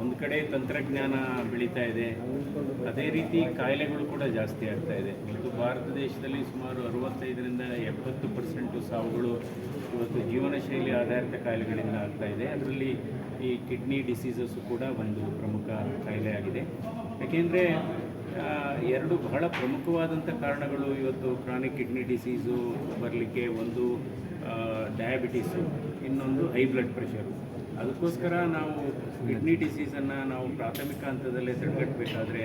ಒಂದು ಕಡೆ ತಂತ್ರಜ್ಞಾನ ಬೆಳೀತಾ ಇದೆ, ಅದೇ ರೀತಿ ಕಾಯಿಲೆಗಳು ಕೂಡ ಜಾಸ್ತಿ ಆಗ್ತಾ ಇದೆ. ಇವತ್ತು ಭಾರತ ದೇಶದಲ್ಲಿ ಸುಮಾರು 65ರಿಂದ 70% ಸಾವುಗಳು ಇವತ್ತು ಜೀವನ ಶೈಲಿ ಆಧಾರಿತ ಕಾಯಿಲೆಗಳಿಂದ ಆಗ್ತಾ ಇದೆ. ಅದರಲ್ಲಿ ಈ ಕಿಡ್ನಿ ಡಿಸೀಸಸ್ಸು ಕೂಡ ಒಂದು ಪ್ರಮುಖ ಕಾಯಿಲೆ ಆಗಿದೆ. ಯಾಕೆಂದರೆ ಎರಡು ಬಹಳ ಪ್ರಮುಖವಾದಂಥ ಕಾರಣಗಳು ಇವತ್ತು ಕ್ರಾನಿಕ್ ಕಿಡ್ನಿ ಡಿಸೀಸು ಬರಲಿಕ್ಕೆ. ಒಂದು ಡಯಾಬಿಟೀಸು, ಇನ್ನೊಂದು ಹೈ ಬ್ಲಡ್ ಪ್ರೆಷರು. ಅದಕ್ಕೋಸ್ಕರ ನಾವು ಕಿಡ್ನಿ ಡಿಸೀಸನ್ನು ನಾವು ಪ್ರಾಥಮಿಕ ಹಂತದಲ್ಲೇ ತಡೆಗಟ್ಟಬೇಕಾದ್ರೆ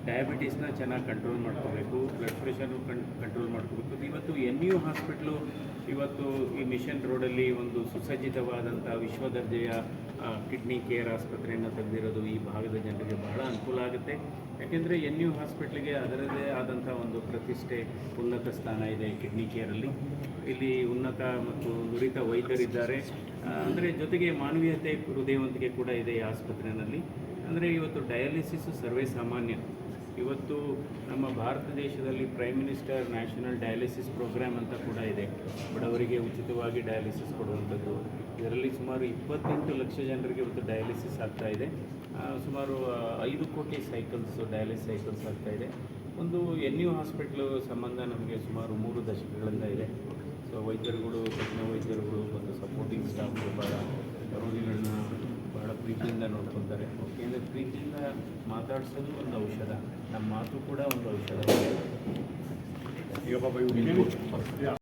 ಡಯಾಬಿಟೀಸ್ನ ಚೆನ್ನಾಗಿ ಕಂಟ್ರೋಲ್ ಮಾಡ್ಕೋಬೇಕು, ಬ್ಲಡ್ ಪ್ರೆಷರು ಕಂಟ್ರೋಲ್ ಮಾಡ್ಕೋಬೇಕು. ಇವತ್ತು NU ಹಾಸ್ಪಿಟ್ಲು ಇವತ್ತು ಈ ಮಿಷನ್ ರೋಡಲ್ಲಿ ಒಂದು ಸುಸಜ್ಜಿತವಾದಂಥ ವಿಶ್ವ ದರ್ಜೆಯ ಕಿಡ್ನಿ ಕೇರ್ ಆಸ್ಪತ್ರೆಯನ್ನು ತೆಗೆದಿರೋದು ಈ ಭಾಗದ ಜನರಿಗೆ ಬಹಳ ಅನುಕೂಲ ಆಗುತ್ತೆ. ಯಾಕೆಂದರೆ NU ಹಾಸ್ಪಿಟ್ಲಿಗೆ ಅದರದೇ ಆದಂಥ ಒಂದು ಪ್ರತಿಷ್ಠೆ, ಉನ್ನತ ಸ್ಥಾನ ಇದೆ ಕಿಡ್ನಿ ಕೇರಲ್ಲಿ. ಇಲ್ಲಿ ಉನ್ನತ ಮತ್ತು ನುರಿತ ವೈದ್ಯರಿದ್ದಾರೆ. ಅಂದರೆ ಜೊತೆಗೆ ಮಾನವೀಯತೆ, ಹೃದಯವಂತಿಕೆ ಕೂಡ ಇದೆ ಈ ಆಸ್ಪತ್ರೆಯಲ್ಲಿ. ಅಂದರೆ ಇವತ್ತು ಡಯಾಲಿಸಿಸು ಸರ್ವೇ ಸಾಮಾನ್ಯ. ಇವತ್ತು ನಮ್ಮ ಭಾರತ ದೇಶದಲ್ಲಿ prime minister national dialysis programme ಅಂತ ಕೂಡ ಇದೆ, ಬಡವರಿಗೆ ಉಚಿತವಾಗಿ ಡಯಾಲಿಸಿಸ್ ಕೊಡುವಂಥದ್ದು. ಇದರಲ್ಲಿ ಸುಮಾರು 28 ಲಕ್ಷ ಜನರಿಗೆ ಇವತ್ತು ಡಯಾಲಿಸಿಸ್ ಆಗ್ತಾ ಇದೆ. ಸುಮಾರು 5 ಕೋಟಿ ಡಯಾಲಿಸಿಸ್ ಸೈಕಲ್ಸ್ ಆಗ್ತಾ ಇದೆ. ಒಂದು NU ಹಾಸ್ಪಿಟ್ಲು ಸಂಬಂಧ ನಮಗೆ ಸುಮಾರು 3 ದಶಕಗಳಿಂದ ಇದೆ. ಸೊ ವೈದ್ಯರುಗಳು, ತಜ್ಞ ವೈದ್ಯರುಗಳು ಮತ್ತು ಸಪೋರ್ಟಿಂಗ್ ಸ್ಟಾಫ್ಗಳು ಭಾಳ ರೋಗಿಗಳನ್ನ ಭಾಳ ಪ್ರೀತಿಯಿಂದ ನೋಡ್ಕೊತಾರೆ. ಏಕೆಂದರೆ ಪ್ರೀತಿಯಿಂದ ಮಾತಾಡಿಸೋದು ಒಂದು ಔಷಧ, ನಮ್ಮ ಮಾತು ಕೂಡ ಒಂದು ಔಷಧ.